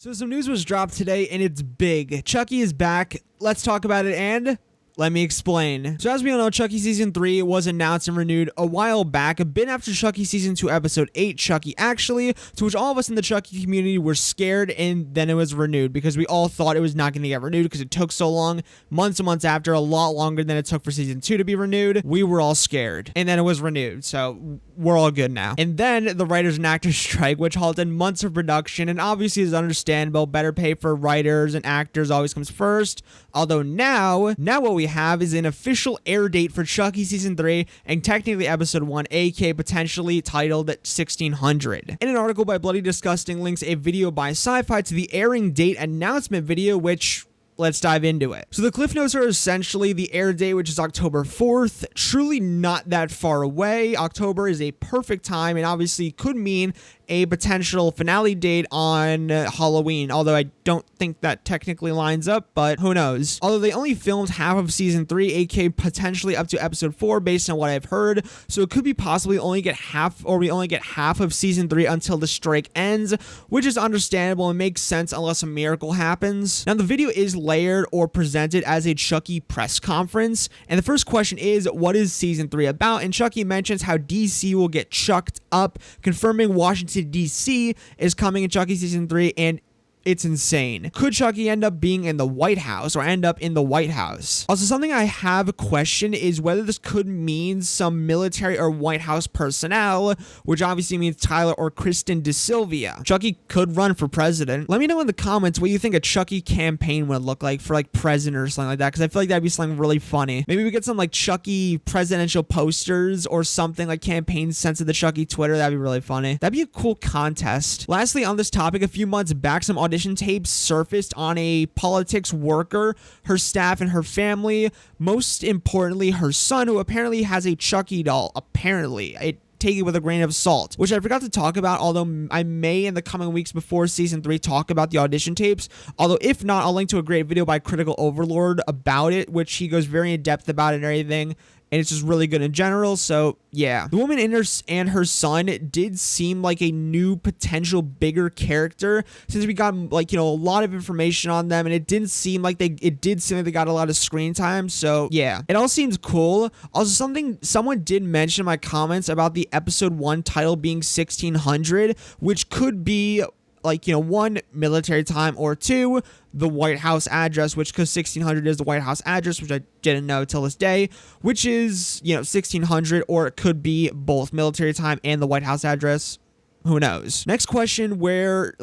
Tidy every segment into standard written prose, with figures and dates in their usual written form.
So some news was dropped today, and it's big. Chucky is back. Let's talk about it, and let me explain. So as we all know, Chucky Season 3 was announced and renewed a while back, a bit after Chucky Season 2 Episode 8, Chucky Actually, to which all of us in the Chucky community were scared, and then it was renewed because we all thought it was not going to get renewed because it took so long, months and months after, a lot longer than it took for Season 2 to be renewed. We were all scared, and then it was renewed, so we're all good now. And then the writers and actors strike, which halted months of production, and obviously is understandable. Better pay for writers and actors always comes first. Although now what we have is an official air date for Chucky Season 3 and technically Episode 1, aka potentially titled 1600. In an article by Bloody Disgusting links a video by Sci-Fi to the airing date announcement video, which let's dive into it. So the cliff notes are essentially the air date, which is October 4th. Truly not that far away. October is a perfect time and obviously could mean a potential finale date on Halloween, although I don't think that technically lines up, but who knows. Although they only filmed half of Season 3, aka potentially up to Episode 4 based on what I've heard, so it could be possibly we only get half of Season 3 until the strike ends, which is understandable and makes sense unless a miracle happens. Now the video is layered or presented as a Chucky press conference, and the first question is, what is Season 3 about? And Chucky mentions how DC will get chucked up, confirming Washington DC is coming in Chucky Season 3, and it's insane. Could Chucky end up being in the White House or end up in the White House? Also, something I have a question is whether this could mean some military or White House personnel, which obviously means Tyler or Kristen DeSilvia. Chucky could run for president. Let me know in the comments what you think a Chucky campaign would look like for like president or something like that, because I feel like that'd be something really funny. Maybe we get some like Chucky presidential posters or something, like campaigns sent to the Chucky Twitter. That'd be really funny. That'd be a cool contest. Lastly, on this topic, a few months back, some audition tapes surfaced on a politics worker, her staff, and her family. Most importantly, her son, who apparently has a Chucky doll. Apparently. Take it with a grain of salt, which I forgot to talk about, although I may in the coming weeks before Season 3 talk about the audition tapes. Although if not, I'll link to a great video by Critical Overlord about it, which he goes very in depth about it and everything. And it's just really good in general, so yeah. The woman and her son did seem like a new potential bigger character since we got like, a lot of information on them, and it did seem like they got a lot of screen time, so yeah. It all seems cool. Also, someone did mention in my comments about the Episode 1 title being 1600, which could be like, 1, military time, or 2, the White House address, which, because 1600 is the White House address, which I didn't know till this day, which is, 1600, or it could be both military time and the White House address. Who knows? Next question, is where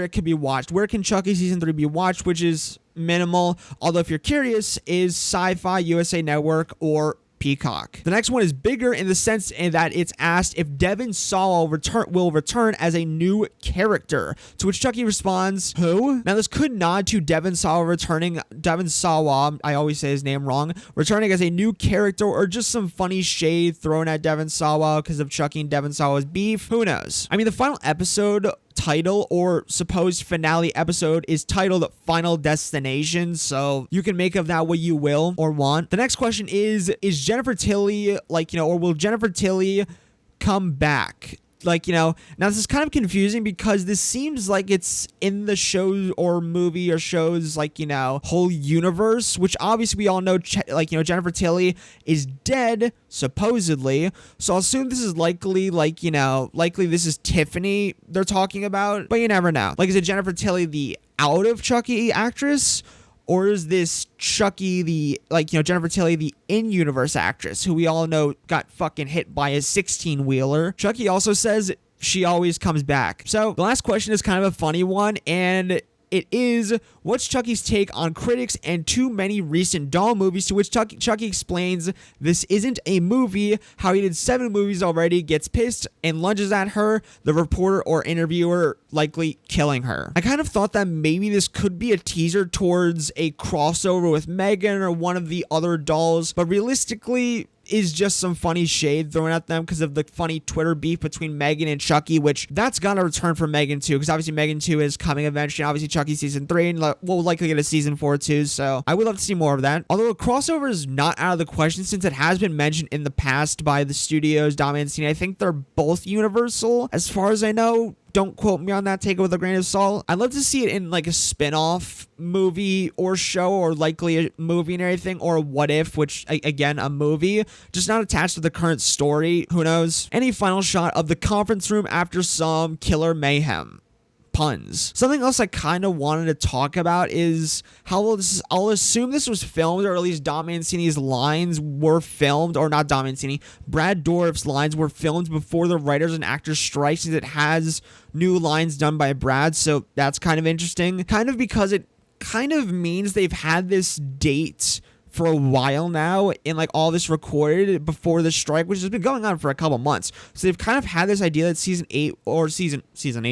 it could be watched. Where can Chucky Season 3 be watched, which is minimal, although if you're curious, is Sci-Fi, USA Network, or Peacock. The next one is bigger in the sense that it's asked if Devon Sawa will return as a new character, to which Chucky responds, who? Now this could nod to Devon Sawa, I always say his name wrong, returning as a new character, or just some funny shade thrown at Devon Sawa because of Chucky and Devon Sawa's beef. Who knows? I mean, the final episode title or supposed finale episode is titled Final Destination, so you can make of that what you will or want. The next question is Jennifer Tilly, or will Jennifer Tilly come back? Now this is kind of confusing because this seems like it's in the show or movie or shows, whole universe, which obviously we all know, Jennifer Tilly is dead, supposedly. So I'll assume this is likely this is Tiffany they're talking about, but you never know. Is it Jennifer Tilly, the out of Chucky actress? Or is this Chucky, the, Jennifer Tilly, the in-universe actress, who we all know got fucking hit by a 16-wheeler? Chucky also says she always comes back. So the last question is kind of a funny one, and it is, what's Chucky's take on critics and too many recent doll movies? To which Chucky explains this isn't a movie, how he did 7 movies already, gets pissed and lunges at her, the reporter or interviewer, likely killing her. I kind of thought that maybe this could be a teaser towards a crossover with Megan or one of the other dolls, but realistically, is just some funny shade thrown at them because of the funny Twitter beef between Megan and Chucky, which that's gonna return for Megan 2, because obviously Megan 2 is coming eventually, and obviously Chucky Season 3, and we'll likely get a Season 4 too, so I would love to see more of that. Although a crossover is not out of the question since it has been mentioned in the past by the studios, Dom and Cena. I think they're both Universal, as far as I know. don't quote me on that. Take it with a grain of salt. I'd love to see it in like a spin-off movie or show, or likely a movie and everything, or a what if, which again, a movie, just not attached to the current story. Who knows? Any final shot of the conference room after some killer mayhem. Puns. Something else I kind of wanted to talk about is how I'll assume this was filmed, or at least Dom Mancini's lines were filmed, or not Dom Mancini, Brad Dourif's lines were filmed before the writers and actors strike, since it has new lines done by Brad, so that's kind of interesting. Kind of because it kind of means they've had this date for a while now, and like all this recorded before the strike, which has been going on for a couple months. So they've kind of had this idea that season 8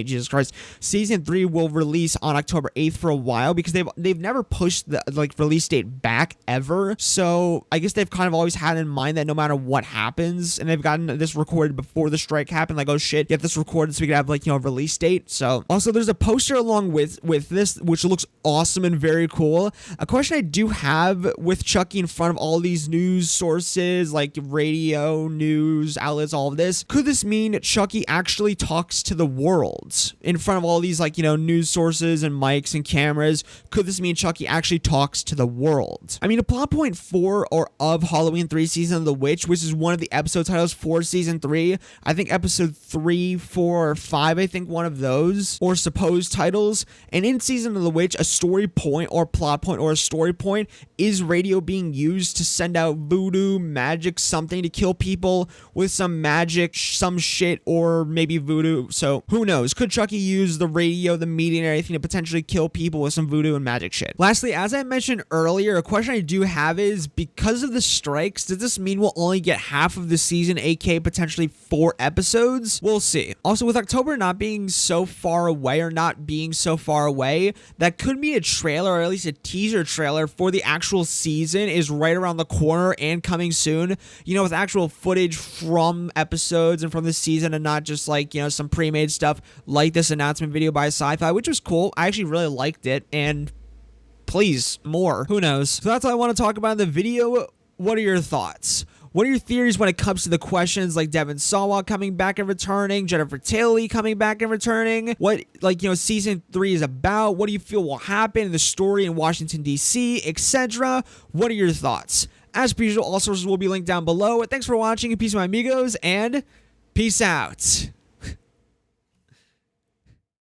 Jesus Christ, season 3 will release on October 8th for a while, because they've never pushed the like release date back ever. So I guess they've kind of always had in mind that no matter what happens, and they've gotten this recorded before the strike happened, like, oh shit, get this recorded so we can have like, you know, a release date. So also there's a poster along with this, which looks awesome and very cool. A question I do have with Chucky in front of all these news sources like radio, news outlets, all of this, could this mean Chucky actually talks to the world in front of all these, like, you know, news sources and mics and cameras? Could this mean Chucky actually talks to the world? I mean, a plot point for or of Halloween 3 Season of the Witch, which is one of the episode titles for season 3, I think episode 3, 4, or 5, I think one of those, or supposed titles. And in Season of the Witch, a story point or plot point or a story point is radio being used to send out voodoo, magic, something to kill people with some magic, some shit, or maybe voodoo. So who knows? Could Chucky use the radio, the media, and everything to potentially kill people with some voodoo and magic shit? Lastly, as I mentioned earlier, a question I do have is, because of the strikes, does this mean we'll only get half of the season, aka potentially 4 episodes? We'll see. Also, with October not being so far away, or not being so far away, that could mean a trailer, or at least a teaser trailer for the actual season is right around the corner and coming soon, you know, with actual footage from episodes and from the season, and not just like, you know, some pre-made stuff like this announcement video by Sci-Fi, which was cool. I actually really liked it, and please, more. Who knows? So that's all I want to talk about in the video. What are your thoughts? What are your theories when it comes to the questions like Devin Sawa coming back and returning, Jennifer Tilly coming back and returning? What, like, you know, season 3 is about? What do you feel will happen in the story in Washington, D.C., etc.? What are your thoughts? As per usual, all sources will be linked down below. Thanks for watching, and peace, my amigos, and peace out.